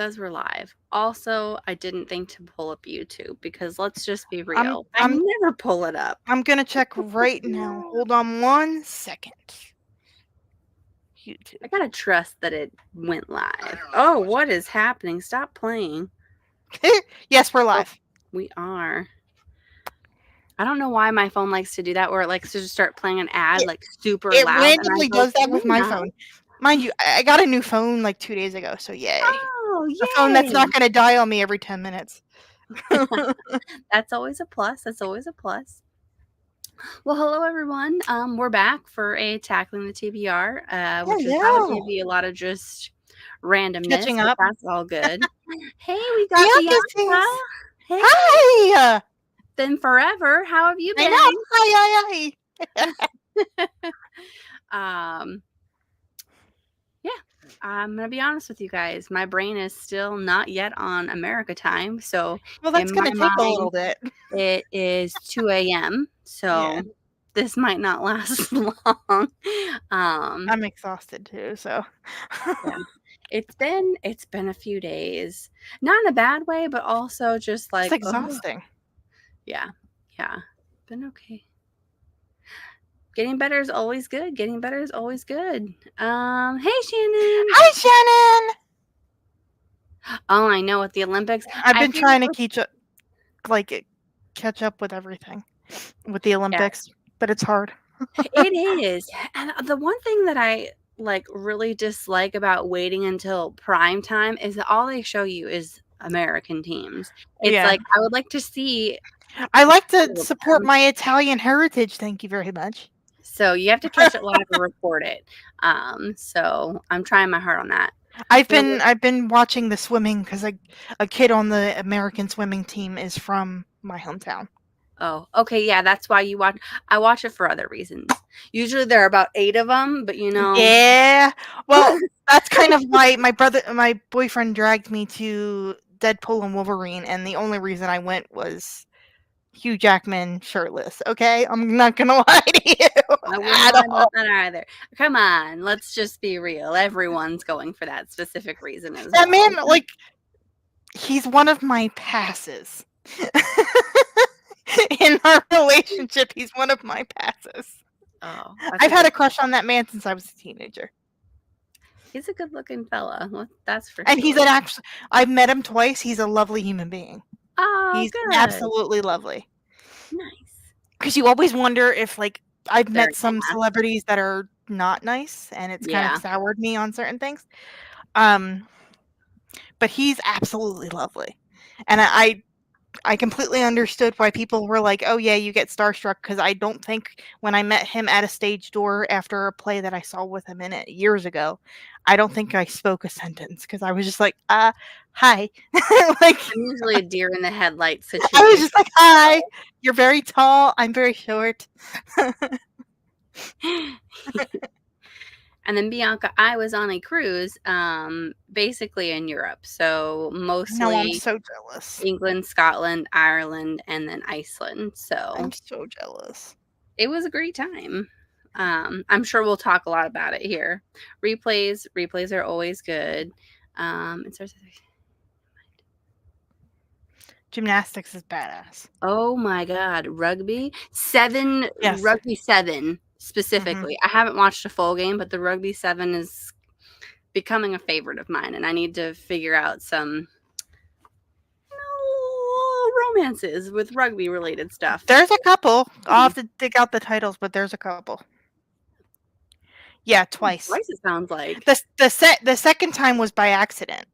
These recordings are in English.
says we're live. Also, I didn't think to pull up YouTube because let's just be real. I never pull it up. I'm gonna check right now. Hold on 1 second. YouTube. I gotta trust that it went live. Oh, what is happening? Stop playing. Yes, we're live. We are. I don't know why my phone likes to do that, where it likes to just start playing an ad like super It loud. randomly does that with my phone. Mind you, I got a new phone like 2 days ago, so yay. Oh, yay. A phone that's not going to die on me every 10 minutes. That's always a plus. That's always a plus. Well, hello everyone. We're back for a Tackling the TBR, which is probably going to be a lot of just randomness. Catching up. That's all good. Hey, we got Bianca. Hey. Hi. Been forever. How have you been? I know. Hi. Yeah, I'm gonna be honest with you guys. My brain is still not yet on America time, so that's gonna take a little bit. It is 2 a.m. So this might not last long. I'm exhausted too, so yeah. It's been a few days, not in a bad way, but also just like it's exhausting. Yeah, been okay. Getting better is always good. Hey, Shannon. Hi, Shannon. Oh, I know, with the Olympics. I've been trying to catch up with everything with the Olympics, but it's hard. It is. And the one thing that I really dislike about waiting until prime time is that all they show you is American teams. It's like I would like to see. I like to support my Italian heritage. Thank you very much. So you have to catch it live and report it. So I'm trying my heart on that. I've been watching the swimming because a kid on the American swimming team is from my hometown. Oh, okay, yeah, that's why you watch. I watch it for other reasons. Usually there are about 8 of them, but you know. Yeah, well, that's kind of why my boyfriend dragged me to Deadpool and Wolverine, and the only reason I went was Hugh Jackman shirtless. Okay, I'm not gonna lie to you. I wouldn't lie about that either. Come on, let's just be real. Everyone's going for that specific reason as well. That man, he's one of my passes. In our relationship, he's one of my passes. Oh, I've had a crush on that man since I was a teenager. He's a good-looking fella. Well, that's for and sure. And I've met him twice. He's a lovely human being. Oh, he's good. Absolutely lovely. Nice. Because you always wonder if, I've met some celebrities that are not nice, and it's kind of soured me on certain things. But he's absolutely lovely, and I completely understood why people were like, "Oh yeah, you get starstruck," because I don't think when I met him at a stage door after a play that I saw with him in it years ago, I don't think I spoke a sentence because I was just like, hi. I'm usually a deer in the headlights situation. I was just like, hi. You're very tall. I'm very short. And then Bianca, I was on a cruise, basically in Europe. So mostly no, I'm so jealous. England, Scotland, Ireland, and then Iceland. So I'm so jealous. It was a great time. I'm sure we'll talk a lot about it here. Replays are always good. Gymnastics is badass. Oh my god, rugby 7, yes. Rugby 7 specifically. I haven't watched a full game, but the rugby 7 is becoming a favorite of mine, and I need to figure out some romances with rugby related stuff. There's a couple. I'll have to dig out the titles, but there's a couple. Yeah, twice. Twice it sounds like. The second time was by accident.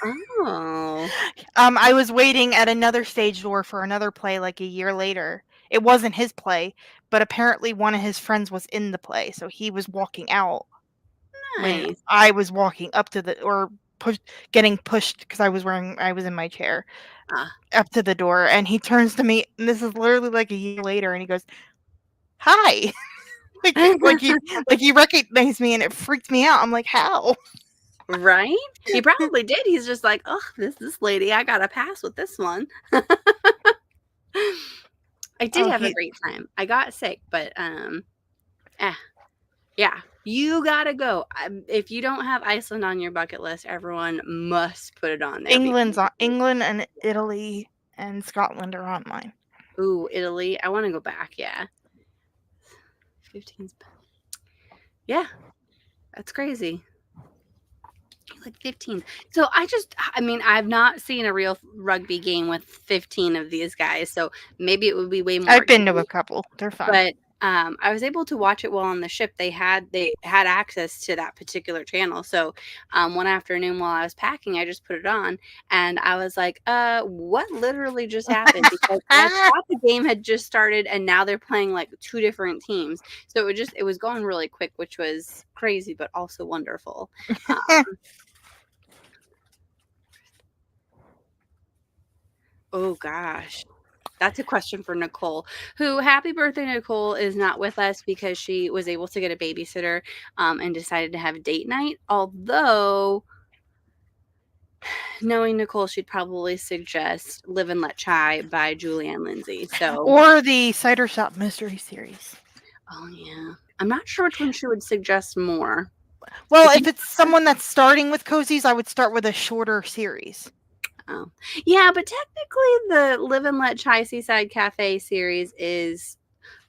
Oh. I was waiting at another stage door for another play like a year later. It wasn't his play, but apparently one of his friends was in the play, so he was walking out. Nice. When I was walking up to getting pushed because I was in my chair up to the door, and he turns to me, and this is literally like a year later, and he goes, "Hi." like he recognized me, and it freaked me out. I'm like, how? Right? He probably did. He's just like, oh, this lady, I gotta pass with this one. I did have a great time. I got sick, but yeah, You gotta go. If you don't have Iceland on your bucket list, everyone must put it on there. England and Italy and Scotland are on mine. Ooh, Italy. I want to go back. Yeah. 15. Yeah, that's crazy. Like 15. So I mean, I've not seen a real rugby game with 15 of these guys. So maybe it would be way more. I've been to a couple. They're fun. But I was able to watch it while on the ship. They had access to that particular channel. So one afternoon while I was packing, I just put it on, and I was like, what literally just happened? Because I thought the game had just started, and now they're playing like two different teams. So it was going really quick, which was crazy, but also wonderful. Oh gosh. That's a question for Nicole, who, happy birthday, Nicole, is not with us because she was able to get a babysitter and decided to have date night. Although, knowing Nicole, she'd probably suggest Live and Let Chai by Julianne Lindsay. Or the Cider Shop Mystery Series. Oh, yeah. I'm not sure which one she would suggest more. Well, if it's someone that's starting with cozies, I would start with a shorter series. Oh, yeah, but technically the Live and Let Chai Seaside Cafe series is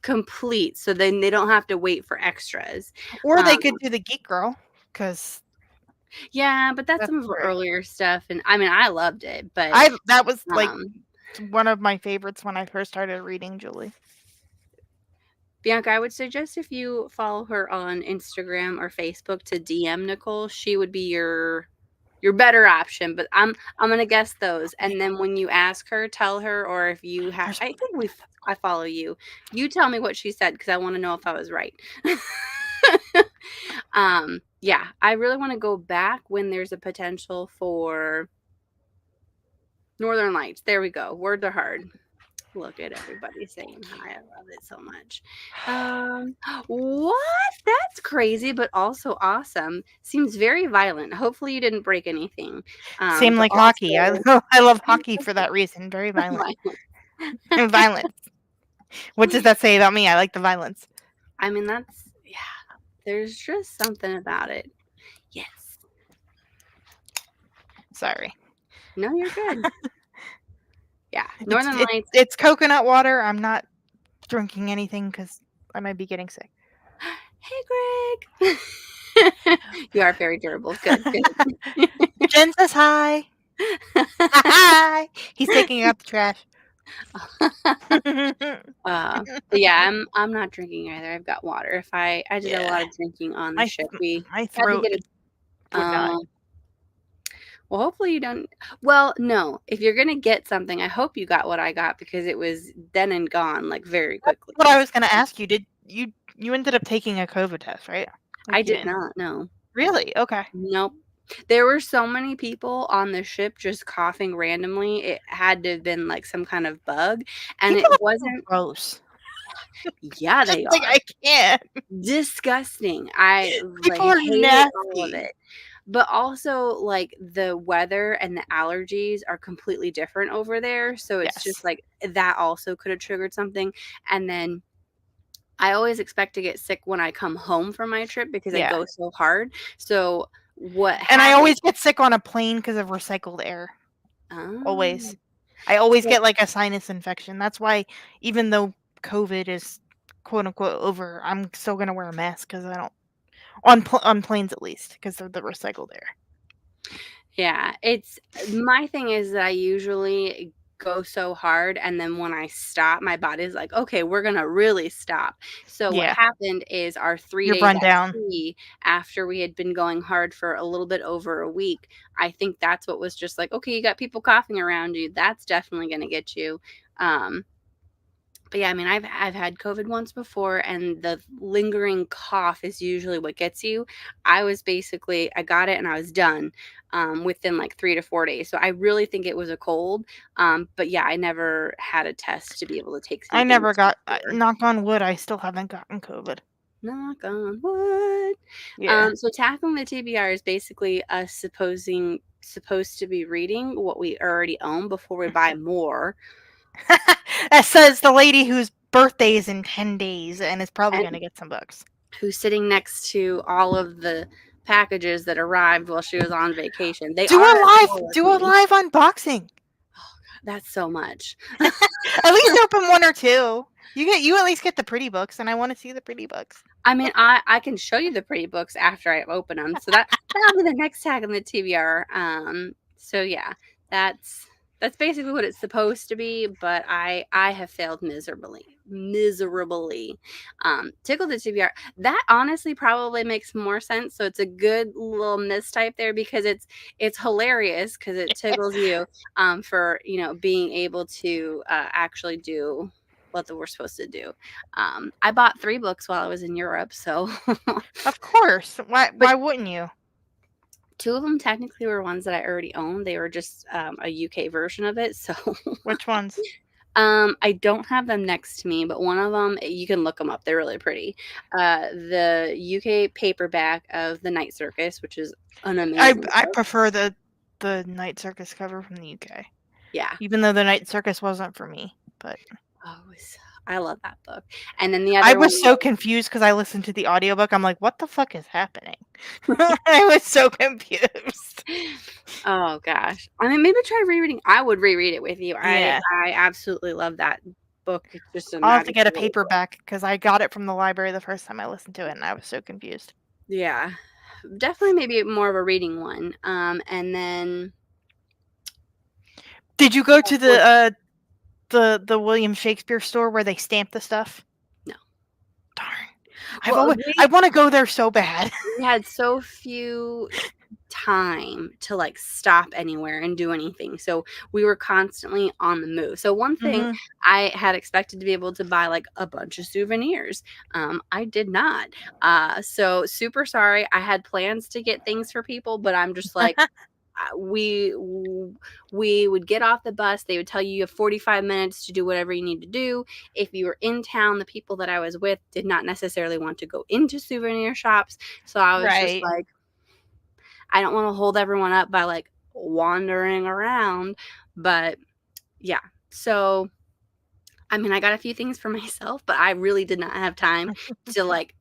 complete, so then they don't have to wait for extras. Or they could do the Geek Girl, because yeah, but that's some of her earlier stuff, and I mean, I loved it, but that was like one of my favorites when I first started reading Julie. Bianca, I would suggest if you follow her on Instagram or Facebook to DM Nicole, she would be your better option. But I'm gonna guess those, and then when you ask her, tell her, or if you have, I think I follow you. You tell me what she said because I want to know if I was right. Yeah, I really want to go back when there's a potential for Northern Lights. There we go. Words are hard. Look at everybody saying hi. I love it so much. What? That's crazy, but also awesome. Seems very violent. Hopefully you didn't break anything. Same like hockey. I love hockey for that reason. Very violent. Violence. What does that say about me? I like the violence. I mean, yeah. There's just something about it. Yes. Sorry. No, you're good. Yeah, Northern Lights. It's coconut water. I'm not drinking anything because I might be getting sick. Hey, Greg. You are very durable. Good. Jen says hi. Hi. He's taking out the trash. But yeah, I'm not drinking either. I've got water. I did a lot of drinking on the ship. My throat would die. Well, hopefully you don't. Well, no. If you're gonna get something, I hope you got what I got because it was then and gone like very quickly. That's what I was gonna ask you. Did you ended up taking a COVID test, right? I did not. No. Really? Okay. Nope. There were so many people on the ship just coughing randomly. It had to have been like some kind of bug, and it wasn't gross. Yeah, they are. I can't. Disgusting. I People are nasty. All of it. But also, like, the weather and the allergies are completely different over there. So it's just like that also could have triggered something. And then I always expect to get sick when I come home from my trip because I go so hard. So I always get sick on a plane because of recycled air. Always. I always get like a sinus infection. That's why even though COVID is quote unquote over, I'm still gonna wear a mask because I don't on planes at least because of the recycled air. Yeah, it's my thing is that I usually go so hard and then when I stop, my body's like, okay, we're gonna really stop. So what happened is our 3 days at sea, after we had been going hard for a little bit over a week, I think that's what was just like, okay, you got people coughing around you. That's definitely gonna get you. But yeah, I mean, I've had COVID once before, and the lingering cough is usually what gets you. I got it and I was done within like 3 to 4 days. So I really think it was a cold. But yeah, I never had a test to be able to take. I never got. Knock on wood, I still haven't gotten COVID. Knock on wood. Yeah. So tackling the TBR is basically us supposed to be reading what we already own before we buy more. That says the lady whose birthday is in 10 days and is probably going to get some books. who's sitting next to all of the packages that arrived while she was on vacation. They Do are a at live war with do a me. live unboxing. That's so much. At least open 1 or 2. You at least get the pretty books, and I wanna see the pretty books. I mean, I can show you the pretty books after I open them. So that'll be the next tag on the TBR. So yeah, that's that's basically what it's supposed to be, but I have failed miserably. Tickle the TBR. That honestly probably makes more sense. So it's a good little mistype there because it's hilarious because it tickles you for being able to actually do what we're supposed to do. I bought 3 books while I was in Europe, so Of course. but Why wouldn't you? 2 of them technically were ones that I already owned. They were just, a UK version of it, so Which ones? I don't have them next to me, but one of them you can look them up, they're really pretty. The UK paperback of The Night Circus, which is an amazing I book. prefer the Night Circus cover from the UK. Yeah. Even though the Night Circus wasn't for me, but Oh, I love that book. And then the I other one was so confused because I listened to the audiobook. I'm like, "What the fuck is happening?" I was so confused. Oh gosh. I mean, maybe try rereading. I would reread it with you. I Yeah. I absolutely love that book. It's just a I'll have to get a magical little book. paperback because I got it from the library the first time I listened to it, and I was so confused. Yeah. Definitely maybe more of a reading one. And then Did you go of to course the William Shakespeare store where they stamp the stuff? no. Darn. Well, I wanna go there so bad. we had so few time to like stop anywhere and do anything. So we were constantly on the move. So one thing Mhm. I had expected to be able to buy like a bunch of souvenirs. I did not. So super sorry. I had plans to get things for people, but I'm just like we would get off the bus. They would tell you have 45 minutes to do whatever you need to do. If you were in town, the people that I was with did not necessarily want to go into souvenir shops. So I was just Right. like, I don't want to hold everyone up by like wandering around. But yeah. So I mean, I got a few things for myself, but I really did not have time to like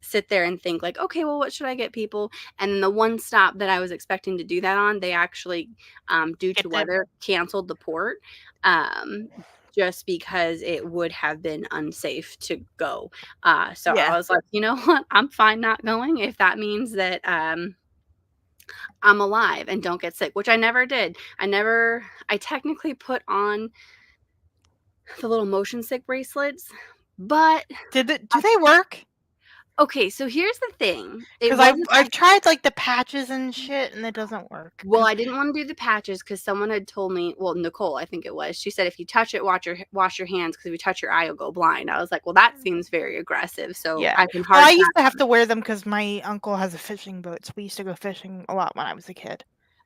sit there and think like, okay, well, what should I get people? And the one stop that I was expecting to do that on, they actually, due to Skipped it. weather, canceled the port. Um, just because it would have been unsafe to go. So I Yeah. was like, you know what? I'm fine not going if that means that I'm alive and don't get sick, which I never did. I technically put on the little motion sick bracelets, but Do they work? okay, so here's the thing. It Because I 'Cause wasn't I've like tried, like, the patches and shit, and it doesn't work. well, I didn't wanna do the patches because someone had told me well, Nicole, I think it was, she said, "If you touch it, wash your hands because if you touch your eye, you'll go blind." I was like, "Well, that seems very aggressive." So Yeah. I can Well, hard I used pass to have to wear them because my uncle has a fishing boat, so we used to go fishing a lot when I was a kid,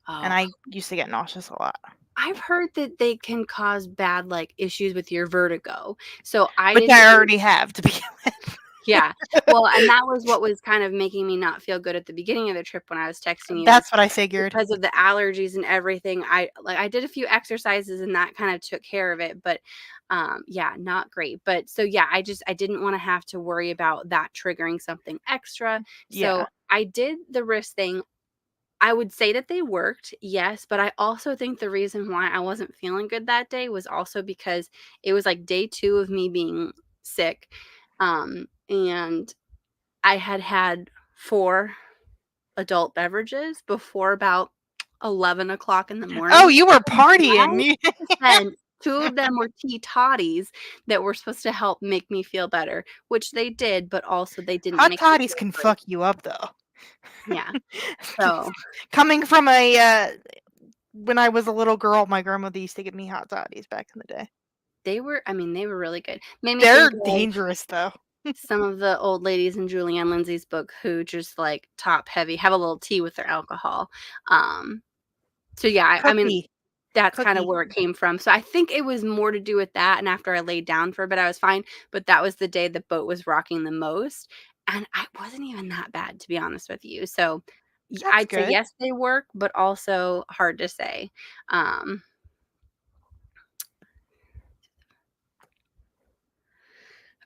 and oh, I used to get nauseous a lot. I've heard that they can cause bad, like, issues with your vertigo. So I Which didn't I already have to begin with. yeah. Well, and that was what was kind of making me not feel good at the beginning of the trip when I was texting you is That's what I figured. because of the allergies and everything. I did a few exercises and that kind of took care of it, but yeah, not great. But so yeah, I didn't want to have to worry about that triggering something extra. So Yeah. I did the wrist thing. I would say that they worked, yes, but I also think the reason why I wasn't feeling good that day was also because it was like day 2 of me being sick. And I had had 4 adult beverages before about 11 o'clock in the Oh, morning. you were And partying. and 2 of them were tea toddies that were supposed to help make me feel better, which they did, but also they didn't Hot make me toddies feel can great. fuck you up, though. Yeah. So, Coming from a, when I was a little girl, my grandmother used to give me hot toddies back in the day. they were really good. Made me They're think of dangerous, though. some of the old ladies in Julianne Lindsay's book who just, like, top heavy, have a little tea with their alcohol. Um, so yeah, I mean, Cookie. that's kinda Cookie. where it came from. So I think it was more to do with that, and after I laid down for a bit, I was fine, but that was the day the boat was rocking the most, and I wasn't even that bad, to be honest with you. So, That's I'd say, good. yes, they work, but also hard to say. Um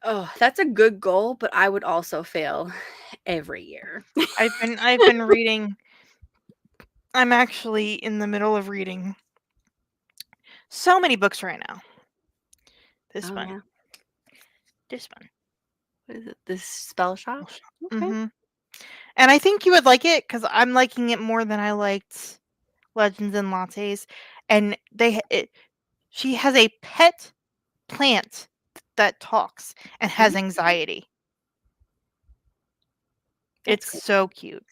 Oh, that's a good goal, but I would also fail every year. I've been reading. I'm actually in the middle of reading so many books right now. This Oh, one. yeah. This one. What is it? This spell shop? Okay. Mm-hmm. And I think you would like it because I'm liking it more than I liked Legends and Lattes. And she has a pet plant that talks and has anxiety. That's It's so cute.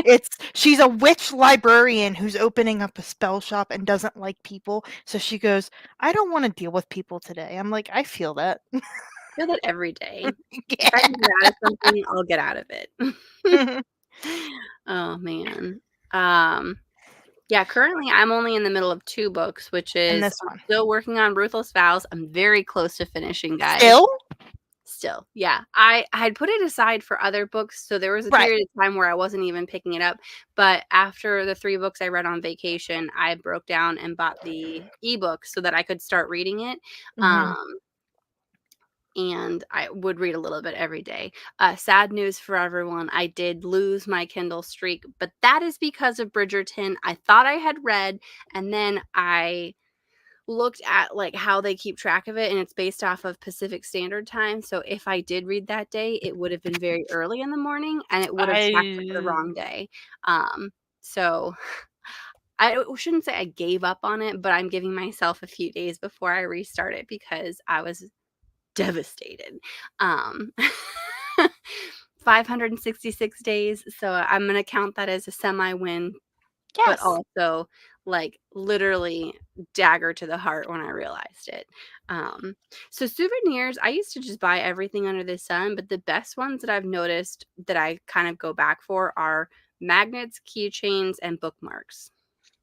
great. She's a witch librarian who's opening up a spell shop and doesn't like people. So she goes, I don't want to deal with people today. I'm like, I feel that. Feel that every day. If I Yeah. can get out of something, I'll get out of it. Oh, man. Yeah, currently I'm only in the middle of 2 books, which And is this I'm one. still working on Ruthless Vows. I'm very close to finishing, guys. Still? Still, yeah. I had put it aside for other books, so there was a Right. period of time where I wasn't even picking it up, but after the 3 books I read on vacation, I broke down and bought the ebook so that I could start reading it, Mm-hmm. and I would read a little bit every day. Sad news for everyone, I did lose my Kindle streak, but that is because of Bridgerton. I thought I had read, and then I looked at like how they keep track of it, and it's based off of Pacific Standard Time. So if I did read that day, it would have been very early in the morning and it would have tracked it for the I wrong day. So I shouldn't say I gave up on it, but I'm giving myself a few days before I restart it because I was devastated. Um 566 days. So I'm going to count that as a semi win, but yes. also like literally dagger to the heart when I realized it. Um, so souvenirs, I used to just buy everything under the sun, but the best ones that I've noticed that I kind of go back for are magnets, keychains, and bookmarks.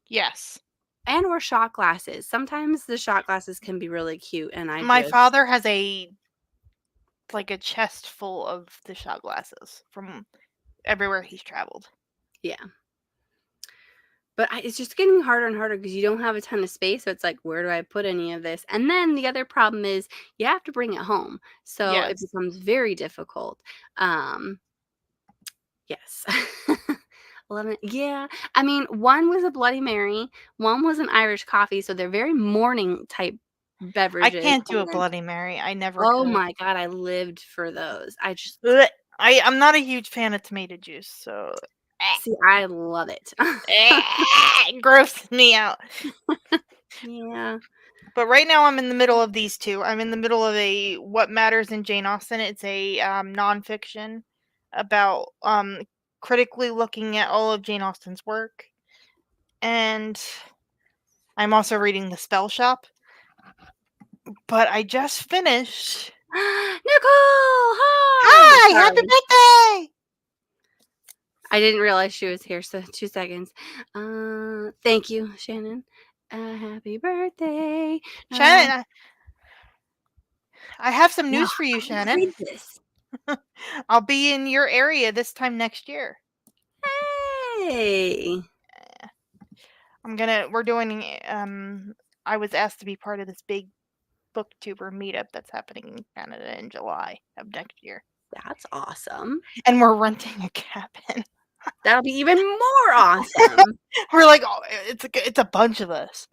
Yes. And or shot glasses. Sometimes the shot glasses can be really cute and I My just father has a chest full of the shot glasses from everywhere he's traveled. yeah. But it's just getting harder and harder because you don't have a ton of space, so it's like, "Where do I put any of this?" And then the other problem is you have to bring it home, so it Yes. becomes very difficult. Um, yes. 11 yeah. I mean, one was a Bloody Mary, one was an Irish coffee, so they're very morning type I beverages, can't do and a then Bloody Mary. I never oh could. my god, I lived for those. I just Blech. I'm not a huge fan of tomato juice, so see, I love it. it grosses me out. Yeah. But right now I'm in the middle of these two. I'm in the middle of a What Matters in Jane Austen. It's a nonfiction about critically looking at all of Jane Austen's work. And I'm also reading The Spell Shop. But I just finished. Nicole, hi! Hi, happy Sorry. birthday! I didn't realize she was here, so 2 seconds. Thank you, Shannon. Happy birthday. Shannon, I have some Wow, news for you, how do you Shannon. read this? I'll be in your area this time next year. Hey. We're doing I was asked to be part of this big booktuber meetup that's happening in Canada in July of next year. That's awesome. And we're renting a cabin. That'll be even more awesome. We're like, oh, it's a bunch of us.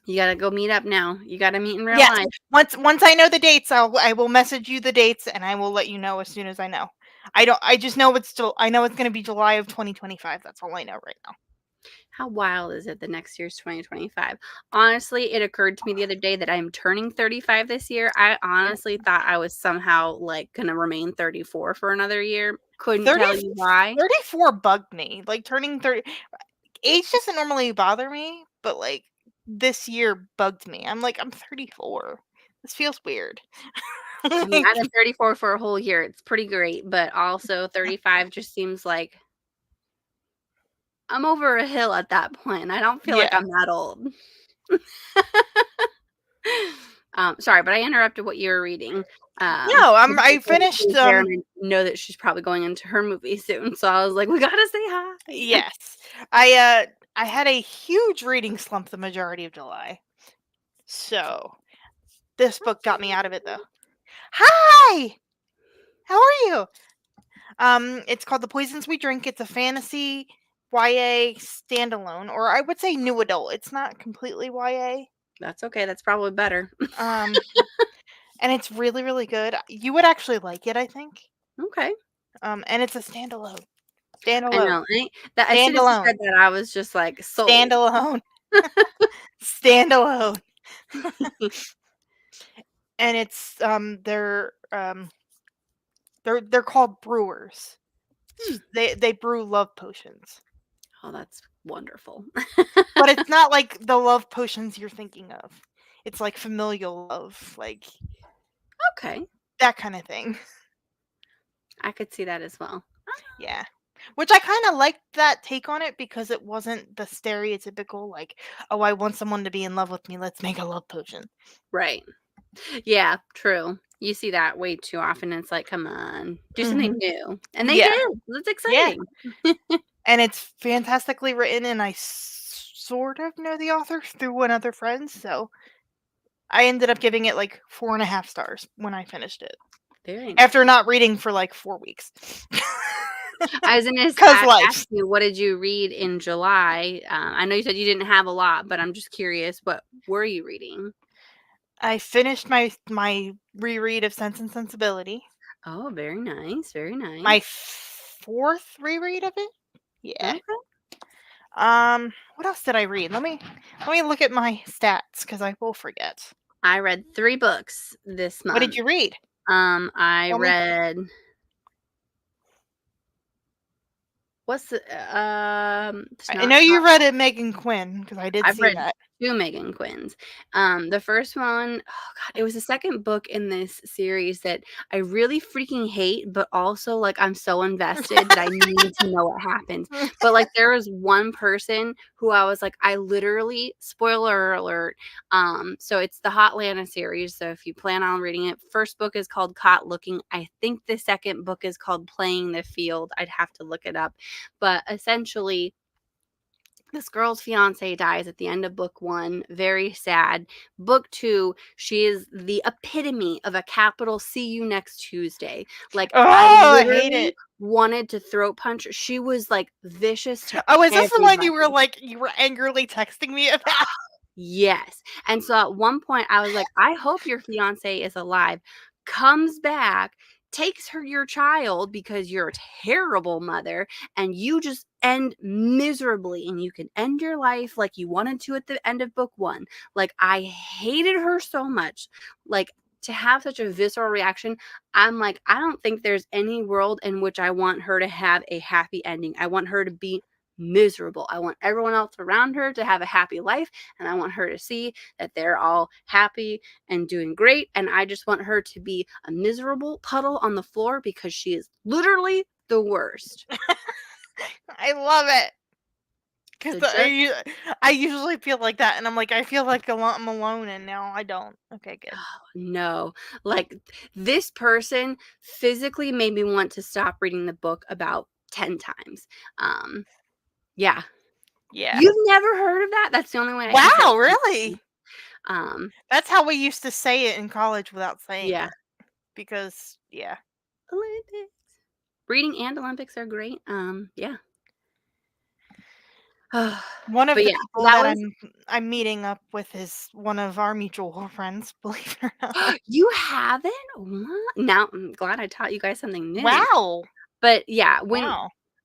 You gotta go meet up now. You gotta meet in real Yes. life. Once I know the dates, I will message you the dates and I will let you know as soon as I know. I just know I know it's going to be July of 2025. That's all I know right now. How wild is it that next year's 2025? Honestly, it occurred to me the other day that I'm turning 35 this year. I honestly thought I was somehow like gonna remain 34 for another year. Couldn't 30, tell you why. 34 bugged me. Like turning 30 age doesn't normally bother me, but like this year bugged me. I'm like, I'm 34. This feels weird. I mean, I've been 34 for a whole year. It's pretty great, but also 35 just seems like I'm over a hill at that point. I don't feel like Yeah. I'm that old. Sorry, but I interrupted what you were reading. No, I finished There, and I know that she's probably going into her movie soon, so I was like, we gotta say hi. yes. I had a huge reading slump the majority of July. So, This book got me out of it, though. Hi! How are you? It's called The Poisons We Drink. It's a fantasy YA standalone, or I would say new adult. It's not completely YA. That's okay. That's probably better. And it's really, really good. You would actually like it, I think. Okay. And it's a standalone. I Standalone. know. That as soon as you said that, I was just like sold. Standalone. Standalone. And it's they're called brewers. They brew love potions. Oh, that's wonderful. But it's not like the love potions you're thinking of. It's like familial love, like Okay. that kind of thing. I could see that as well. Yeah. Which I kind of liked that take on it because it wasn't the stereotypical, like, oh, I want someone to be in love with me, let's make a love potion. Right. Yeah, true. You see that way too often. It's like, come on, do something new. And they did. That's exciting. Yeah. And it's fantastically written, and I sort of know the author through one other friend, so I ended up giving it like 4.5 stars when I finished it. Very nice. After not reading for like 4 weeks. I was going to ask you, what did you read in July? I know you said you didn't have a lot, but I'm just curious, what were you reading? I finished my reread of Sense and Sensibility. Oh, very nice, very nice. My 4th reread of it. Yeah. Okay. What else did I read? Let me look at my stats because I will forget. I read 3 books this month. What did you read? I read. What's the I know you read it, Megan Quinn, because I did see that. 2 Megan Quinns. The first one, oh god, it was the second book in this series that I really freaking hate, but also, like, I'm so invested that I need to know what happens. But, like, there was one person who I was like, I literally, spoiler alert, so it's the Hotlanta series, so if you plan on reading it, first book is called Caught Looking. I think the second book is called Playing the Field. I'd have to look it up. But essentially, this girl's fiance dies at the end of book 1. Very sad. Book 2, she is the epitome of a capital see you next Tuesday. Like, I literally wanted to throat punch her. She was like vicious to is this the one you were angrily texting me about? Yes. And so at one point I was like, I hope your fiance is alive. Comes back, takes your child because you're a terrible mother, and you just end miserably, and you can end your life like you wanted to at the end of book 1. Like, I hated her so much. Like, to have such a visceral reaction, I'm like, I don't think there's any world in which I want her to have a happy ending. I want her to be miserable. I want everyone else around her to have a happy life, and I want her to see that they're all happy and doing great, and I just want her to be a miserable puddle on the floor because she is literally the worst. I love it. Because I usually feel like that, and I'm like, I feel like I'm alone, and now I don't. Okay, good. Oh, no. Like, this person physically made me want to stop reading the book about 10 times. Yeah. Yeah. You've never heard of that? That's the only way I can. Wow, really? That's how we used to say it in college without saying it. Because, yeah. Olympics. Reading and Olympics are great. Yeah. One of the people that I'm meeting up with is one of our mutual friends, believe it or not. You haven't? What? Now I'm glad I taught you guys something new. Wow. But yeah,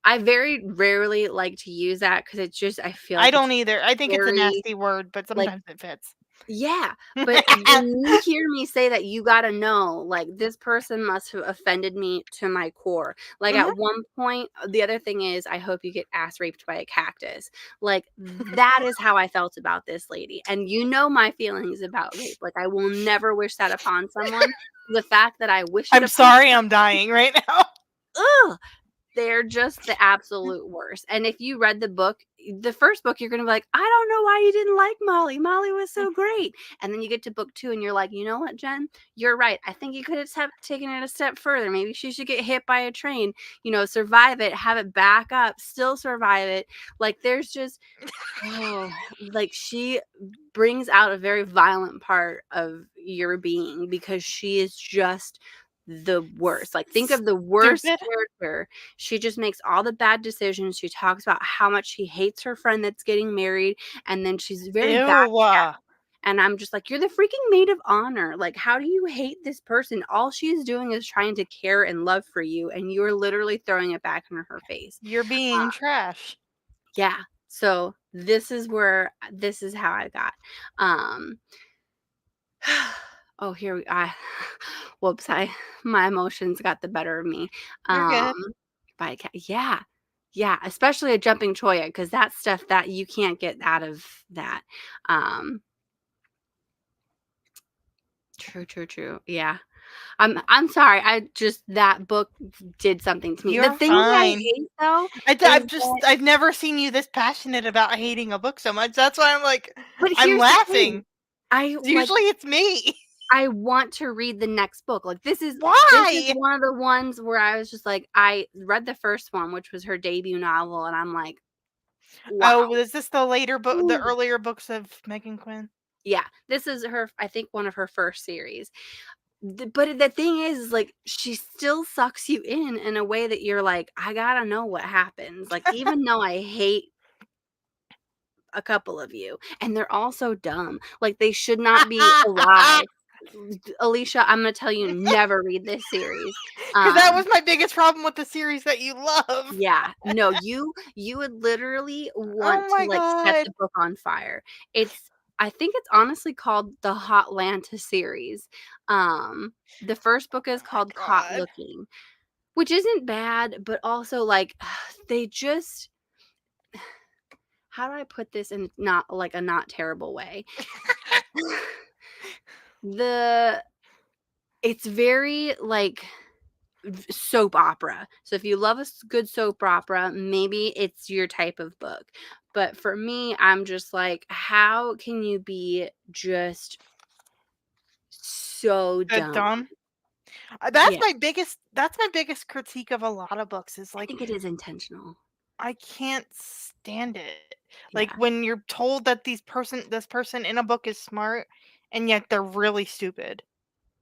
I very rarely like to use that because it's just, I feel like I don't either. I think it's a nasty word, but sometimes it fits. Yeah, but when you hear me say that, you gotta know, like, this person must have offended me to my core. Like, at one point, the other thing is, I hope you get ass raped by a cactus. Like, that is how I felt about this lady. And you know my feelings about rape. Like, I will never wish that upon someone. The fact that I wish it I'm sorry, I'm dying right now. Ugh! they're just the absolute worst. And if you read the book, the first book, you're going to be like, I don't know why you didn't like Molly. Molly was so great. And then you get to book 2 and you're like, you know what, Jen? You're right. I think you could have taken it a step further. Maybe she should get hit by a train, survive it, have it back up, still survive it. Like there's just, oh, like she brings out a very violent part of your being because she is just the worst. Like think of the worst Stupid. character. She just makes all the bad decisions. She talks about how much she hates her friend that's getting married, and then she's very Ew. backstabbing. And I'm just like, you're the freaking maid of honor. Like, how do you hate this person? All she's doing is trying to care and love for you, and you're literally throwing it back in her face. You're being trash. Yeah. So this is how I got. Oh, here we whoops, my emotions got the better of me. You're good. Yeah. Yeah, especially a jumping choya because that's stuff that you can't get out of that. Um True. Yeah. I'm sorry. That book did something to me. The You're thing that I fine. hate though is that, I've never seen you this passionate about hating a book so much. That's why I'm like, but I'm here's the thing. laughing. I like Usually it's me. I want to read the next book. Like this is Why? one of the ones where I was just like, I read the first one, which was her debut novel, and I'm like, wow. Oh, is this the later book, the Ooh. earlier books of Megan Quinn? Yeah, this is I think one of her first series. But the thing is like she still sucks you in a way that you're like, I gotta know what happens. Like even though I hate a couple of you, and they're all so dumb. Like they should not be alive. Alicia, I'm gonna tell you, never read this series. Because that was my biggest problem with the series that you love. Yeah, no, you would literally Oh want to my like set god. the book on fire. I think it's honestly called the Hotlanta series. The first book is Oh my called Caught god. Looking, which isn't bad, but also like they just, how do I put this in not like a not terrible way? the It's very like soap opera. So if you love a good soap opera, maybe it's your type of book. But for me, I'm just like, how can you be just so The dumb? dumb. Yeah, That's my biggest critique of a lot of books is I like think it is intentional. I can't stand it. Like Yeah, when you're told that this person in a book is smart and yet they're really stupid.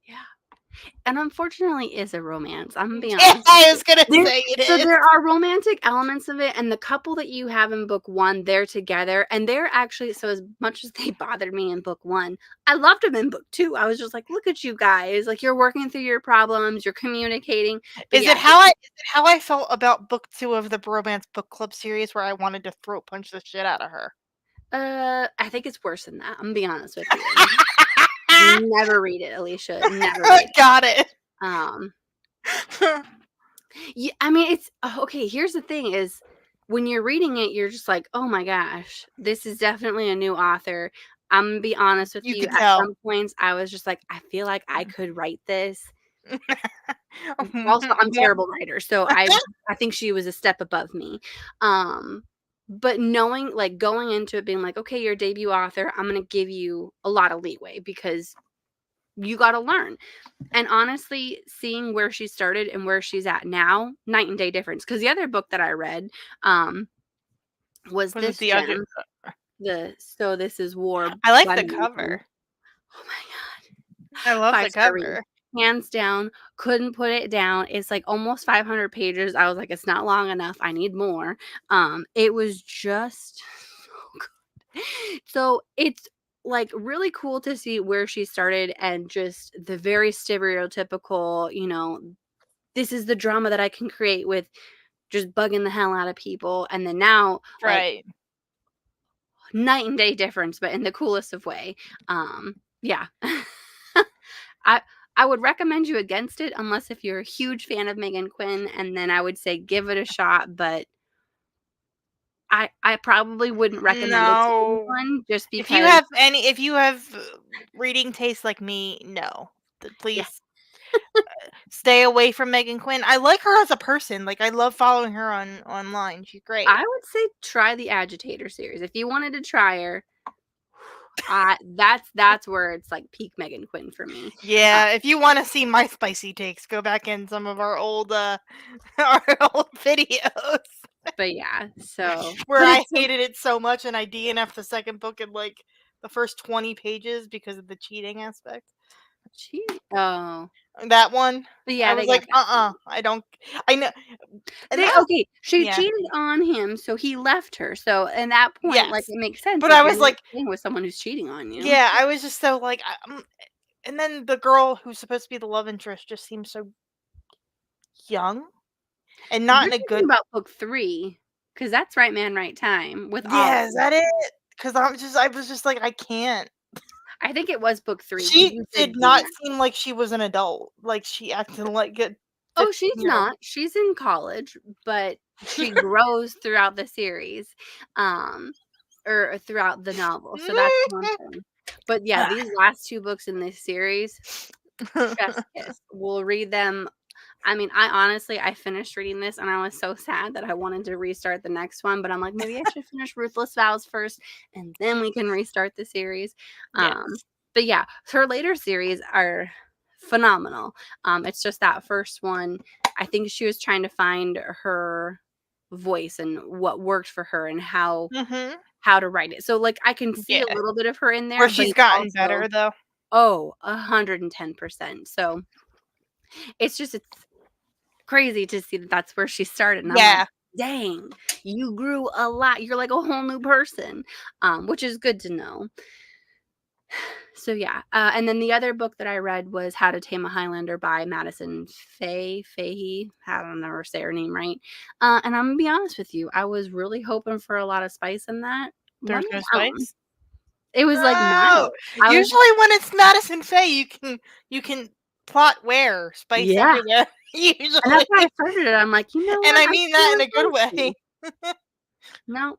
yeah. And unfortunately is a romance. I'm gonna be Yeah, honest with I you. was gonna say it So is. there are romantic elements of it, and the couple that you have in book 1, they're together, and they're actually, so as much as they bothered me in book 1, I loved them in book 2. I was just like, "Look at you guys, like, you're working through your problems, you're communicating." But yeah, Is it how I felt about book 2 of the Bromance Book Club series where I wanted to throat punch the shit out of her? I think it's worse than that, I'm gonna be honest with you. Never read it, Alicia, never read it. Got it. Um Yeah, I mean, okay, here's the thing is when you're reading it, you're just like, "Oh my gosh, this is definitely a new author." I'm gonna be honest with You you, could at tell. some points, I was just like, "I feel like I could write this." Also, I'm a More terrible writer, so I think she was a step above me. Um, but knowing like, going into it being like, "Okay, you're a debut author, I'm gonna give you a lot of leeway because you gotta learn." And honestly, seeing where she started and where she's at now, night and day difference. Because the other book that I read, was was it this the other gem, the So This Is War I like by the Megan Quinn. cover. Oh my I god, love the 5-star read. cover. Hands down, couldn't put it down. It's like almost 500 pages. I was like, "It's not long enough. I need more." It was just so good. So it's like really cool to see where she started and just the very stereotypical, this is the drama that I can create with just bugging the hell out of people. And then now, like, Right. night and day difference, but in the coolest of way. Yeah. I I would recommend you against it unless if you're a huge fan of Megan Quinn, and then I would say give it a shot, but I probably wouldn't recommend it to No. anyone just because. If you have reading taste like me, no. Yeah. Please. stay away from Megan Quinn. I like her as a person. Like, I love following her online. She's great. I would say try the Agitator series. If you wanted to try her, that's where it's like peak Megan Quinn for me. Yeah, if you want to see my spicy takes, go back in some of our old our old videos. But yeah, so where but I it's hated it so much and I DNF'd the second book in like the first 20 pages because of the cheating aspect. oh. That one. But yeah, I they was got like, that. I don't I know and They that okay, she yeah. cheated on him, so he left her. So, in that point, like, Yes. it makes sense But if I you're was not like staying with someone who's cheating on you. yeah, I was just so like and then the girl who's supposed to be the love interest just seems so young and not You're in a thinking good about book 3, because that's Right Man, Right Time with Yeah, is Ollie. that it? Cuz I was just like I can't. I think it was book 3 because She you did did not DNF. seem like she was an adult. Like she acted like a Oh, she's 15-year-old. not. She's in college, but she grows throughout the series, or throughout the novel, so that's one thing. But yeah, these last 2 books in this series, chef's kiss. We'll read them. I mean, I finished reading this and I was so sad that I wanted to restart the next one, but I'm like, maybe I should finish Ruthless Vows first and then we can restart the series. Yes. But yeah, her later series are phenomenal. It's just that first one, I think she was trying to find her voice and what worked for her and how Mhm. to write it. So like I can see a Yeah. little bit of her in Where there, but she's it's gotten also better though. 110%. So it's crazy to see that that's where she started, and I'm like, Yeah. "Dang, you grew a lot. You're like a whole new person," which is good to know. So yeah, and then the other book that I read was How to Tame a Highlander by Madison Fahey. I don't never say her name right. And I'm gonna be honest with you, I was really hoping for a lot of spice in that. Let There's me no down. spice? It was like No! mild. I was Usually when it's Madison Faye, you can plot where spice yeah, everywhere, and that's usually. why I started it. I'm like, you know And what? I I'm mean that in feeling a good way. spicy. No,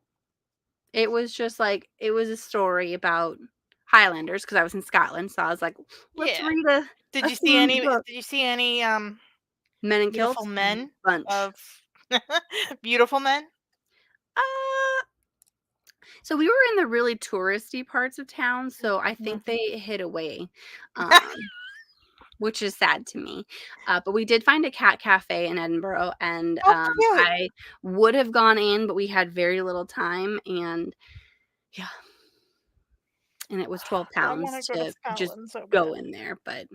it was just like it was a story about Highlanders because I was in Scotland, so I was like, "Let's Yeah. read Did a you see themed any book." did you see any, Men in beautiful kilts? men Bunch. of beautiful men? Uh, so we were in the really touristy parts of town, so I think Mhm. they hid away, um, which is sad to me. But we did find a cat cafe in Edinburgh, and, Oh, cute. I would have gone in, but we had very little time, and yeah, and it was I wanna £12 go to to just Scotland so bad. go in there, but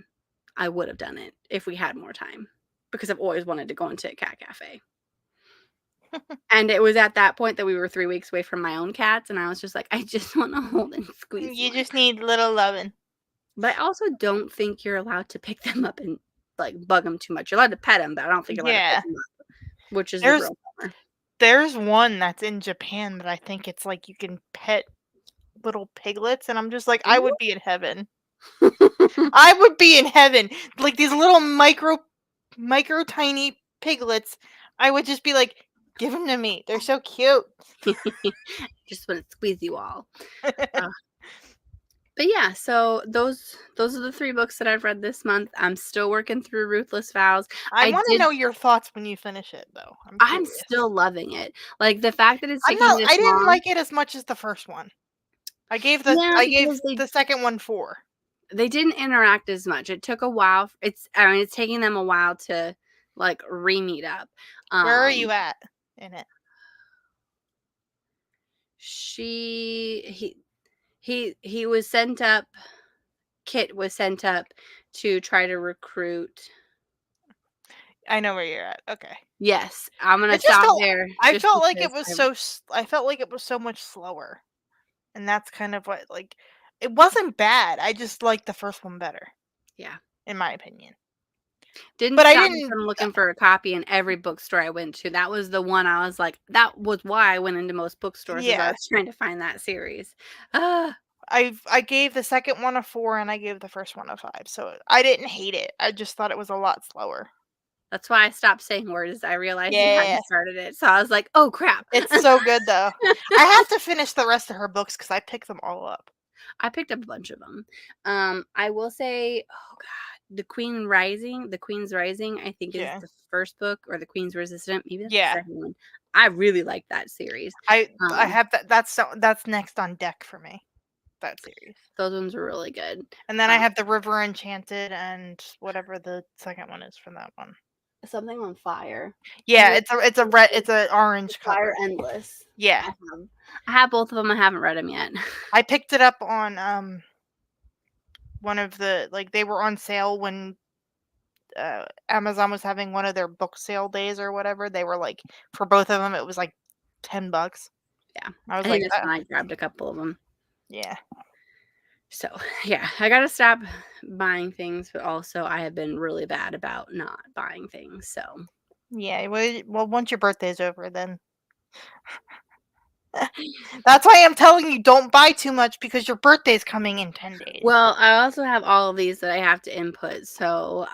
I would have done it if we had more time because I've always wanted to go into a cat cafe. And it was at that point that we were 3 weeks away from my own cats, and I was just like, "I just wanna hold and squeeze You one." just need little loving. But I also don't think you're allowed to pick them up and, like, bug them too much. You're allowed to pet them, but I don't think you're allowed to pick Yeah. them up, which is the There's real bummer. there's one that's in Japan that I think it's like you can pet little piglets, and I'm just like, I would be in heaven. I would be in heaven. Like these little micro tiny piglets. I would just be like, give them to me. They're so cute. Just wanna squeeze you all. Uh, but yeah, so those are the 3 books that I've read this month. I'm still working through Ruthless Vows. I I want to did know your thoughts when you finish it, though. I'm I'm curious. still loving it. Like, the fact that it's I'm taking not. me this I didn't long. like it as much as the first one. Yeah, I gave because they the second one 4. they didn't interact as much. It took a while. It's taking them a while to, like, re-meet up. Where are you Um, at in it? she he was sent up Kit was sent up to try to recruit. I know where you're at. Okay. Yes, I'm I gonna just stop felt. there I just felt like it because was I so. I felt like it was so much slower, and that's kind of what like. It wasn't bad. I just liked the first one better, yeah. in my opinion. Didn't But I stop me didn't. from looking for a copy in every bookstore I went to. That was the one I was like that was why I went into most bookstores as I Yeah. was trying to find that series. Ah, I gave the second one a 4 and I gave the first one a 5. So I didn't hate it. I just thought it was a lot slower. that's why I stopped saying words. I realized you Yeah. hadn't started it, so I was like, "Oh, crap." It's so good though. I have to finish the rest of her books cuz I picked them all up. I picked up a bunch of them. I will say, oh god. The Queen's Rising, I think is Yeah. the first book, or The Queen's Resistant. Maybe that's the Yeah. second one. I really like that series. I have that. That's next on deck for me. That series. Those ones were really good. And then I have The River Enchanted and whatever the second one is from that one. Something on Fire. Yeah, it's a orange Fire cover. Endless. Yeah. I have both of them. I haven't read them yet. I picked it up on one of the, like, they were on sale when Amazon was having one of their book sale days or whatever. They were like, for both of them it was like $10. Yeah. I was I like, think that's when I grabbed a couple of them. yeah. So, yeah, I gotta stop buying things, but also I have been really bad about not buying things. So, Yeah, well, once your birthday's over, then that's why I'm telling you, don't buy too much because your birthday's coming in 10 days. well, I also have all of these that I have to input. So,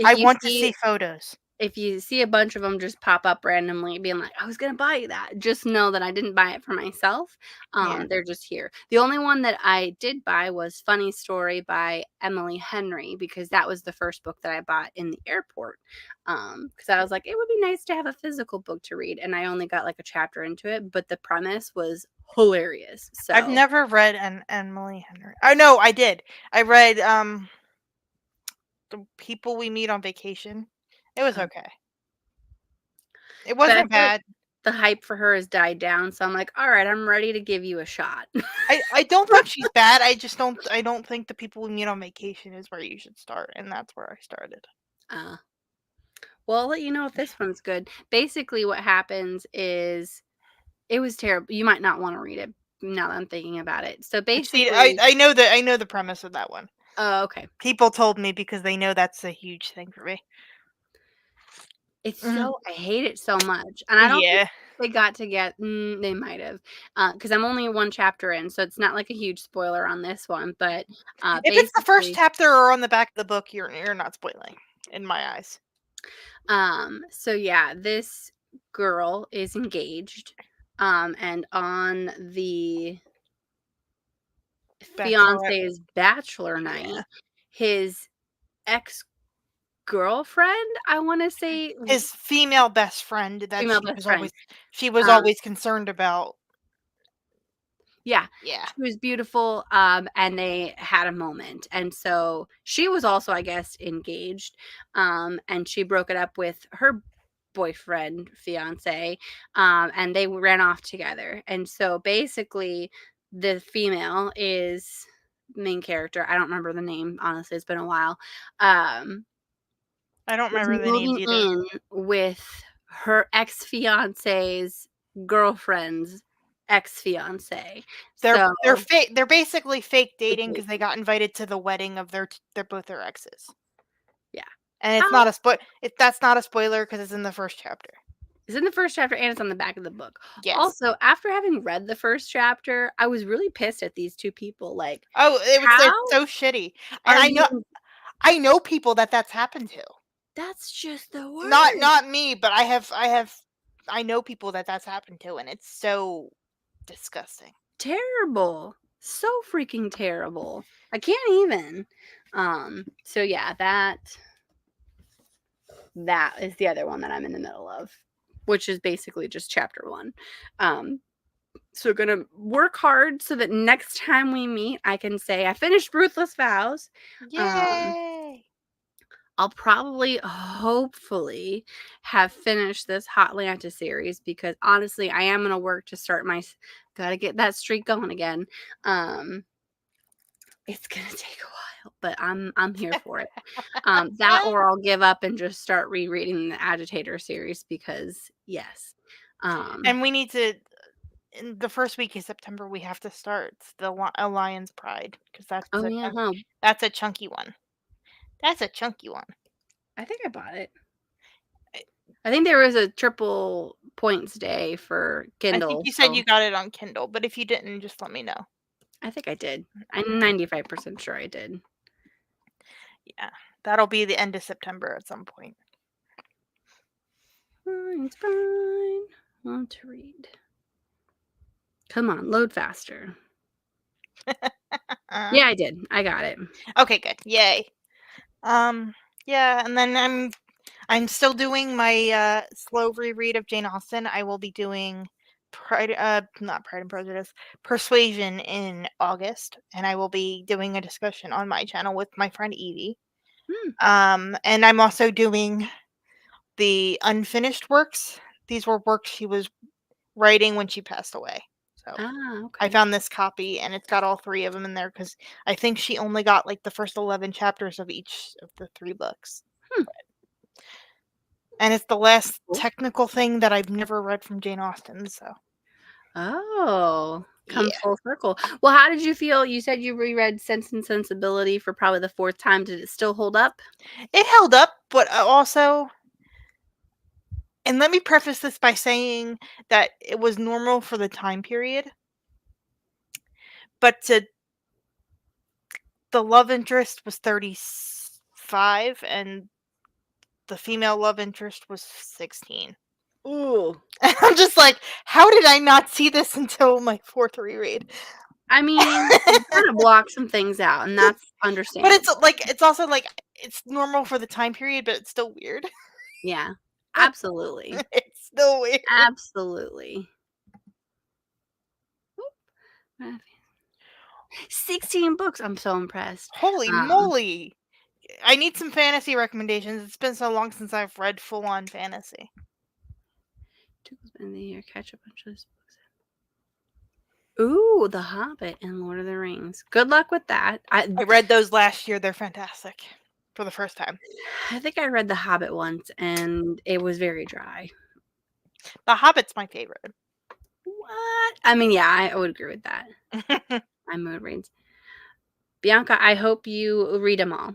I want to see photos. if you see a bunch of them just pop up randomly being like, I was going to buy you that, just know that I didn't buy it for myself. Yeah. They're just here. The only one that I did buy was Funny Story by Emily Henry, because that was the first book that I bought in the airport. Because I was like, it would be nice to have a physical book to read. And I only got like a chapter into it, but the premise was hilarious. So I've never read an Emily Henry. I know I did. I read The People We Meet on Vacation. It was okay. It but I wasn't feel like bad. the hype for her has died down. So I'm like, all right, I'm ready to give you a shot. I don't think she's bad. I don't think The People We Meet on Vacation is where you should start, and that's where I started. Well, I'll let you know if this one's good. Basically, what happens is it was terrible. You might not want to read it now that I'm thinking about it. So See, basically, I know the premise of that one. oh, okay. People told me because they know that's a huge thing for me. It's Mhm. so I hate it so much, and I don't think Yeah. they got to get. They might have, because I'm only one chapter in, so it's not like a huge spoiler on this one. But If it's the first basically, chapter or on the back of the book, you're not spoiling, in my eyes. so yeah, this girl is engaged, and on the Bachelorette. fiance's bachelor night, Yeah. his ex-girlfriend, I wanna say, His female best friend that female best friend, she was um always concerned about. yeah, Yeah. she was beautiful, and they had a moment, and so she was also, I guess, engaged, and she broke it up with her boyfriend, fiance, and they ran off together, and so basically, the female is main character, I don't remember the name, honestly, it's been a while, I don't is remember the names moving either. in with her ex-fiance's girlfriend's ex-fiance. So, They're basically fake fake dating because they dating. got invited to the wedding of they're both their exes. Yeah. And it's How not a that's not a spoiler because it's in the first chapter. it's in the first chapter and it's on the back of the book. Yes. Also, after having read the first chapter, I was really pissed at these 2 people, like, Oh, it's how so shitty. And are you I know people that's happened to. that's just the worst. Not me, but I know people that's happened to, and it's so disgusting. Terrible. So freaking terrible. I can't even. So yeah, that is the other one that I'm in the middle of, which is basically just chapter 1. So gonna work hard so that next time we meet, I can say I finished Ruthless Vows. Um, Yay! I'll probably, hopefully, have finished this Hotlanta series because honestly, I am gonna work to start gotta get that streak going again. It's gonna take a while, but I'm here for it. That or I'll give up and just start rereading the Agitator series because yes. Um, And we need to, in the first week of September, we have to start the Lion's Pride because oh yeah, no, that's a chunky one. That's a chunky one. I think I bought it. I think there was a triple points day for I think Kindle, you said so you got it on Kindle, but if you didn't, just let me know. I think I did. I'm 95% sure I did. Yeah, that'll be the end of September at some point. It's fine. Want to read. Come on, load faster. Yeah, I did. I got it. Okay, good. Yay. Yeah, and then I'm still doing my slow reread of Jane Austen. I will be doing not Pride and Prejudice, Persuasion in August, and I will be doing a discussion on my channel with my friend Evie. And I'm also doing the unfinished works. These were works she was writing when she passed away. So I Okay. found this copy, and it's got all 3 of them in there because I think she only got like the first 11 chapters of each of the 3 books. And it's the last Cool. technical thing that I've never read from Jane Austen, so. Oh, come Yeah. full circle. Well, how did you feel? You said you reread Sense and Sensibility for probably the 4th time. Did it still hold up? It held up, but also, and let me preface this by saying that it was normal for the time period, but the love interest was 35 and the female love interest was 16. Ooh. And I'm just like, how did I not see this until my 4th reread? I mean, you kinda block some things out, and that's But understandable. it's also like it's normal for the time period, but it's still weird. Yeah. Absolutely. It's still weird. Absolutely. Oop. 16 books. I'm so impressed. Holy moly! I need some fantasy recommendations. It's been so long since I've read full-on fantasy. In the year, catch a bunch of those books. Ooh, The Hobbit and Lord of the Rings. Good luck with that. I read those last year. They're fantastic for the first time. I think I read The Hobbit once, and it was very dry. The Hobbit's my favorite. What? I mean, yeah, I would agree with that. My mood reads. Bianca, I hope you read them all.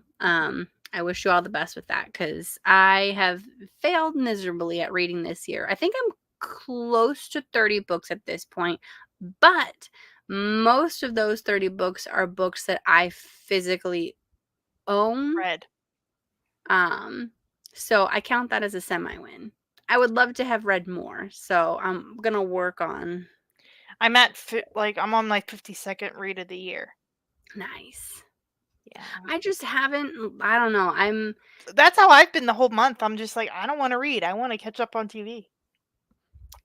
I wish you all the best with that because I have failed miserably at reading this year. I think I'm close to 30 books at this point, but most of those 30 books are books that I physically own. Read. So I count that as a semi-win. I would love to have read more, so I'm gonna work on. I'm on my 52nd read of the year. Nice. Yeah. I just haven't. I don't know. That's how I've been the whole month. I'm just like, I don't want to read. I want to catch up on TV.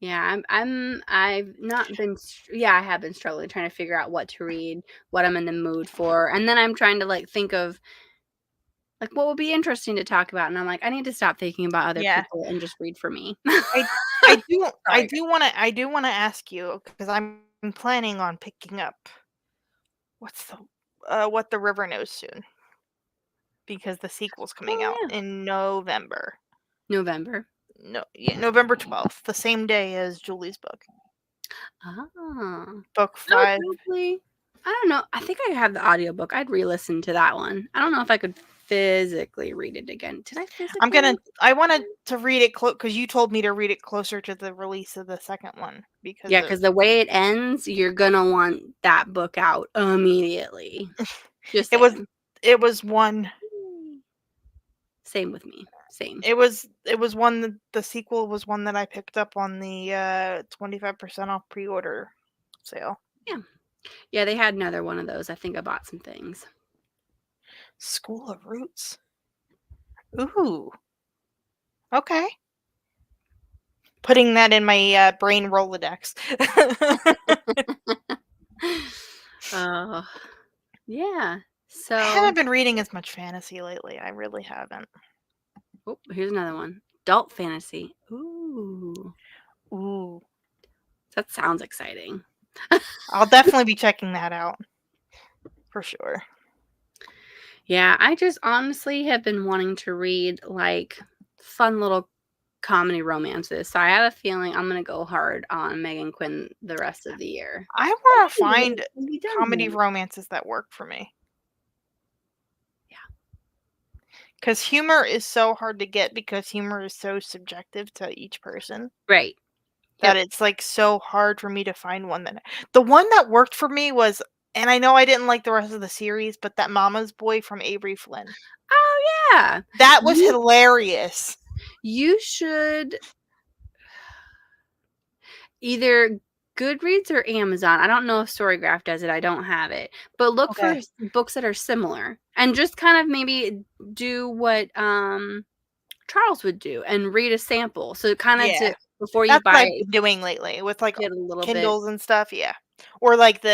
Yeah, I've not been. Yeah, I have been struggling trying to figure out what to read, what I'm in the mood for, and then I'm trying to like think of like what would be interesting to talk about, and I'm like, I need to stop thinking about other Yeah. people and just read for me. I Sorry. do want to ask you because I'm planning on picking up What the River Knows soon because the sequel's coming out Oh yeah, in November. November. No, yeah, November 12th, the same day as Julie's book. Oh, Book I would 5. probably. I don't know. I think I have the audiobook. I'd re-listen to that one. I don't know if I could physically read it again. Did I physically? I wanted to read it because you told me to read it closer to the release of the second one Yeah, because the way it ends, you're gonna want that book out immediately. Just it was saying. it was one Same with me. Same. it was one that the sequel was one that I picked up on the 25% off pre-order sale. Yeah. Yeah, they had another one of those. I think I bought some things. School of Roots. Ooh. Okay. Putting that in my brain Rolodex. Yeah. So I haven't been reading as much fantasy lately. I really haven't. oh, here's another one. Adult fantasy. Ooh. Ooh. That sounds exciting. I'll definitely be checking that out. For sure. Yeah, I just honestly have been wanting to read like fun little comedy romances. So I have a feeling I'm gonna go hard on Megan Quinn the rest of the year. I want to Hopefully find it can be done comedy here. romances that work for me. Yeah. Because humor is so hard to get because humor is so subjective to each person Right. that Yep. it's like so hard for me to find one that. The one that worked for me was, and I know I didn't like the rest of the series, but that Mama's Boy from Avery Flynn. Oh yeah. That was You hilarious. you should either Goodreads or Amazon. I don't know if Storygraph does it. I don't have it. But look for Okay. books that are similar and just kind of maybe do what Charles would do and read a sample. So kind of Yeah. to before you That's what buy I've it, been doing lately with, like, get a little bit. Kindles and stuff, yeah. Or, like,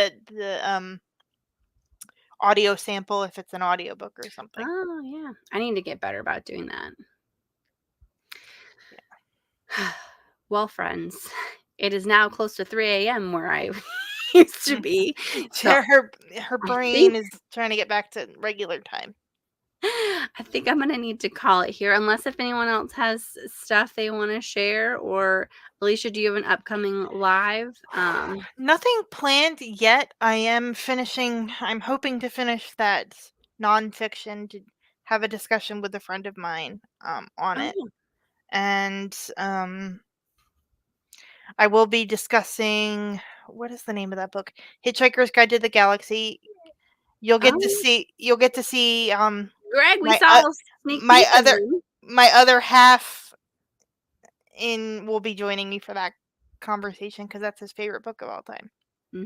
audio sample if it's an audiobook or something. Oh, yeah. I need to get better about doing that. Well, friends, it is now close to 3 a.m. where I used to Mm. be. So Her I think brain is trying to get back to regular time. I think I'm gonna need to call it here, unless if anyone else has stuff they want to share. Or Alicia, do you have an upcoming live? Nothing planned yet. I'm hoping to finish that nonfiction to have a discussion with a friend of mine, on Oh it. yeah. And, I will be discussing what is the name of that book? Hitchhiker's Guide to the Galaxy. Oh, You'll get to see, Greg, we my saw a sneak my peek of other him. my other half in will be joining me for that conversation because that's his favorite book of all time.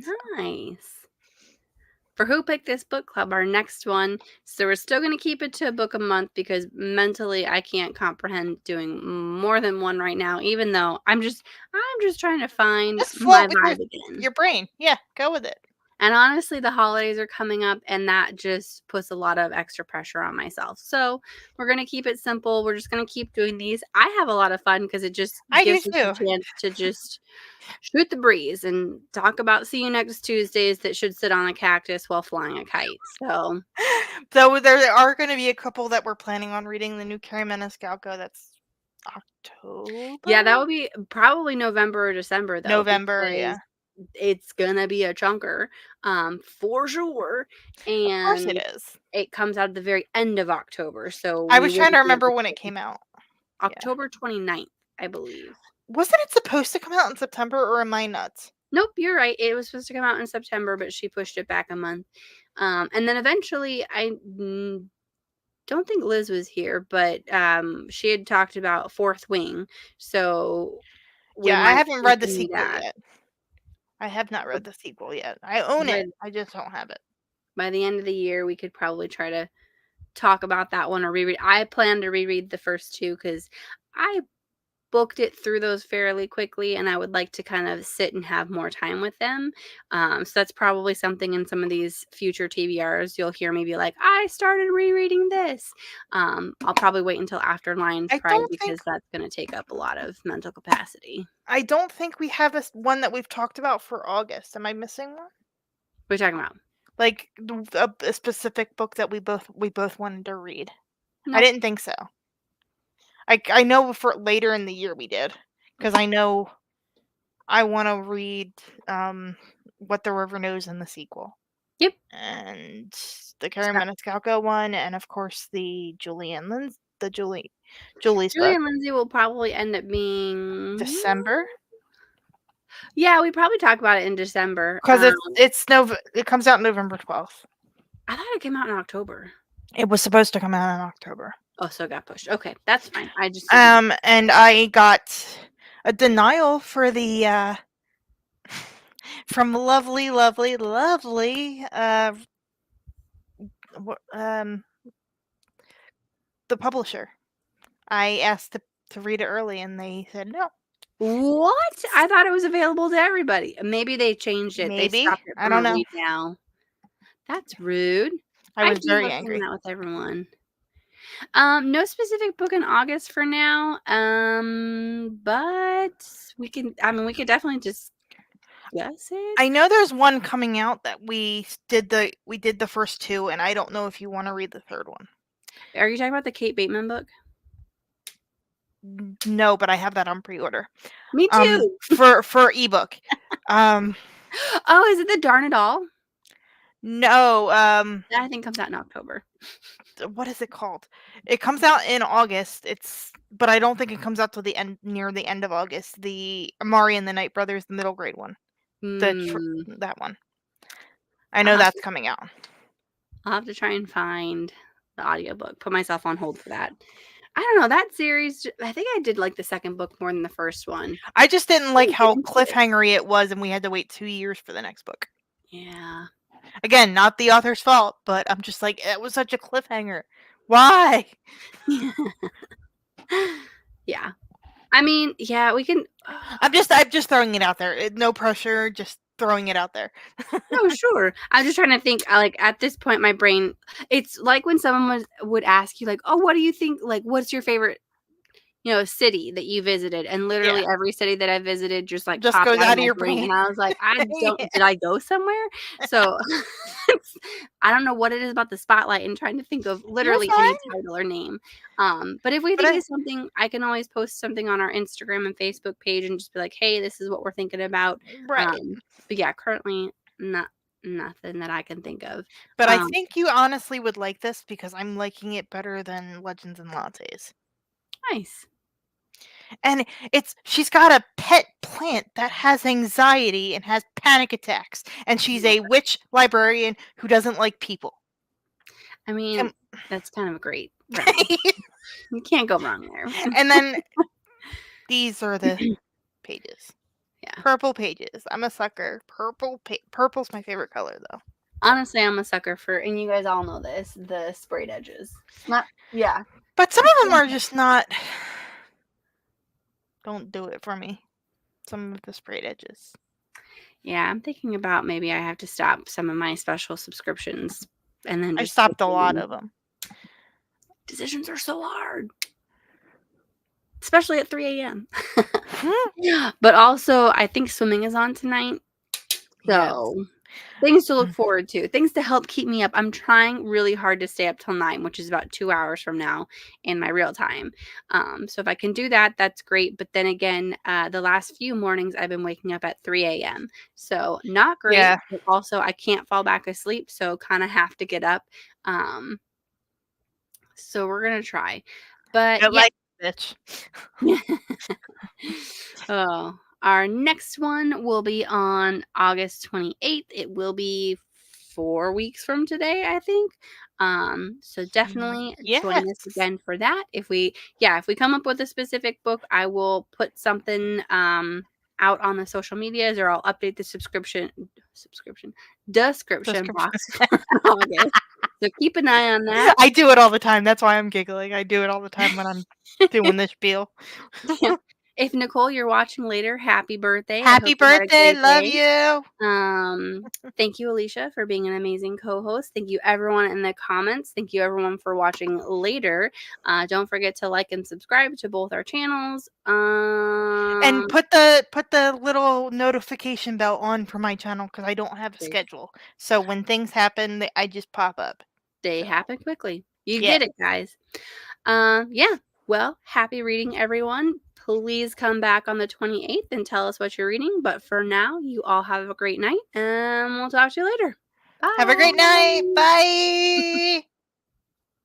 So Nice. For Who Picked This Book Club, our next one. So we're still going to keep it to a book a month because mentally I can't comprehend doing more than one right now. Even though I'm just trying to find just my float with vibe again. your brain. Yeah, go with it. And honestly, the holidays are coming up, and that just puts a lot of extra pressure on myself. So we're going to keep it simple. We're just going to keep doing these. I have a lot of fun because it just I do gives us a too. chance to just shoot the breeze and talk about See You Next Tuesdays that should sit on a cactus while flying a kite. So, Though there are going to be a couple that we're planning on reading the new Carrie Maniscalco. That's yeah, that October, would be probably November or December, though, November. because Yeah, it's gonna be a chunker, for sure. of course it And is. it comes out at the very end of October, so I we was trying to wouldn't be able remember when it to. came out. Yeah, October 29th, I believe. wasn't it supposed to come out in September, or am I nuts? Nope, you're right. It was supposed to come out in September, but she pushed it back a month. And then eventually, don't think Liz was here, but she had talked about Fourth Wing, so we Yeah, I might haven't read the continue sequel that. yet. I have not But read the sequel yet. I own it. by I just don't have it. by the end of the year, we could probably try to talk about that one or reread. I plan to reread the first two because I booked it through those fairly quickly, and I would like to kind of sit and have more time with them. So that's probably something in some of these future TBRs you'll hear me be like, I started rereading this. I'll probably wait until after Lions I Pride don't think because that's going to take up a lot of mental capacity. I don't think we have one that we've talked about for August. Am I missing one? What are you talking about? Like a specific book that we both wanted to read. I Nope. didn't think so. I know for later in the year we did because I know I want to read What the River Knows in the sequel Yep. and the Carrie So Maniscalco one, and of course the Julie's Julie book. and Lindsay will probably end up being. December Yeah, we probably talk about it in December. because it comes out November 12th. I thought it came out in October. It was supposed to come out in October. Oh, so it got pushed. Okay, that's fine. I just didn't. And I got a denial for the from lovely, lovely, lovely the publisher. I asked to read it early, and they said no. What? I thought it was available to everybody. Maybe they changed it. They Maybe, stopped it I from a don't know. read now. That's rude. I I was do very love hanging angry. out with everyone. No specific book in August for now. But we could definitely discuss it. I know there's one coming out that we did the first two, and I don't know if you want to read the third one. Are you talking about the Kate Bateman book? No, but I have that on pre-order. Me too. For ebook. Oh, is it the Darn It All? No, That I think comes out in October. what is it called? It comes out in August. But I don't think it comes out till near the end of August. The Amari and the Night Brothers, the middle grade one. Hmm. That one. I I'll know have that's to, coming out. I'll have to try and find the audiobook. Put myself on hold for that. I don't know, that series, I think I did like the second book more than the first one. I just didn't like Couldn't get how into it. cliffhangery it was, and we had to wait 2 years for the next book. Yeah. Again, not the author's fault, but I'm just like, it was such a cliffhanger. Why? Yeah. I mean, yeah, we can. I'm just throwing it out there. No pressure, just throwing it out there. No, sure. I'm just trying to think. Like at this point, my brain. It's like when someone would ask you, like, "Oh, what do you think? Like, what's your favorite, city that you visited?" And literally Yeah. every city that I visited just like Just popped goes out of out of my your brain, brain. and I was like, I don't. Yeah. Did I go somewhere? So I don't know what it is about the spotlight and trying to think of You're literally any fine. title or name. But if we But think of something, I can always post something on our Instagram and Facebook page and just be like, "Hey, this is what we're thinking about." right. But yeah, currently nothing that I can think of. But I Um, think you honestly would like this because I'm liking it better than Legends and Lattes. nice. And she's got a pet plant that has anxiety and has panic attacks, and she's Love a it. witch librarian who doesn't like people. I mean, Can- that's kind of a great premise. You can't go wrong there. and then these are the pages. Yeah. Purple pages. I'm a sucker. Purple's my favorite color though. Honestly, I'm a sucker for, and you guys all know this, the sprayed edges. Not, yeah. But some of them are just not. Don't do it for me. Some of the sprayed edges. Yeah, I'm thinking about maybe I have to stop some of my special subscriptions and then I just stopped a lot of them. decisions are so hard, especially at 3 a.m. But also, I think swimming is on tonight. Yes. So things to look forward to, things to help keep me up. I'm trying really hard to stay up till 9, which is about 2 hours from now in my real time. So if I can do that, that's great. But then again, the last few mornings I've been waking up at 3 a.m. So not great. Yeah. But also I can't fall back asleep, so kind of have to get up. So we're gonna try. But Get yeah. like bitch. Oh, our next one will be on August 28th. It will be 4 weeks from today, I think. So definitely join Yes. us again for that. If we come up with a specific book, I will put something out on the social medias, or I'll update the description box for August. So keep an eye on that. I do it all the time. That's why I'm giggling. I do it all the time when I'm doing this spiel. Yeah. If Nicole, you're watching later, happy birthday. I hope Happy you had a birthday. great Love day. you. Thank you, Alicia, for being an amazing co-host. Thank you, everyone in the comments. Thank you, everyone, for watching later. Don't forget to like and subscribe to both our channels. And put the little notification bell on for my channel because I don't have a schedule. So when things happen, I just pop up. They happen quickly. You Yeah. get it, guys. Yeah. Well, happy reading, everyone. Please come back on the 28th and tell us what you're reading. But for now, you all have a great night, and we'll talk to you later. Bye. Have a great night. Bye.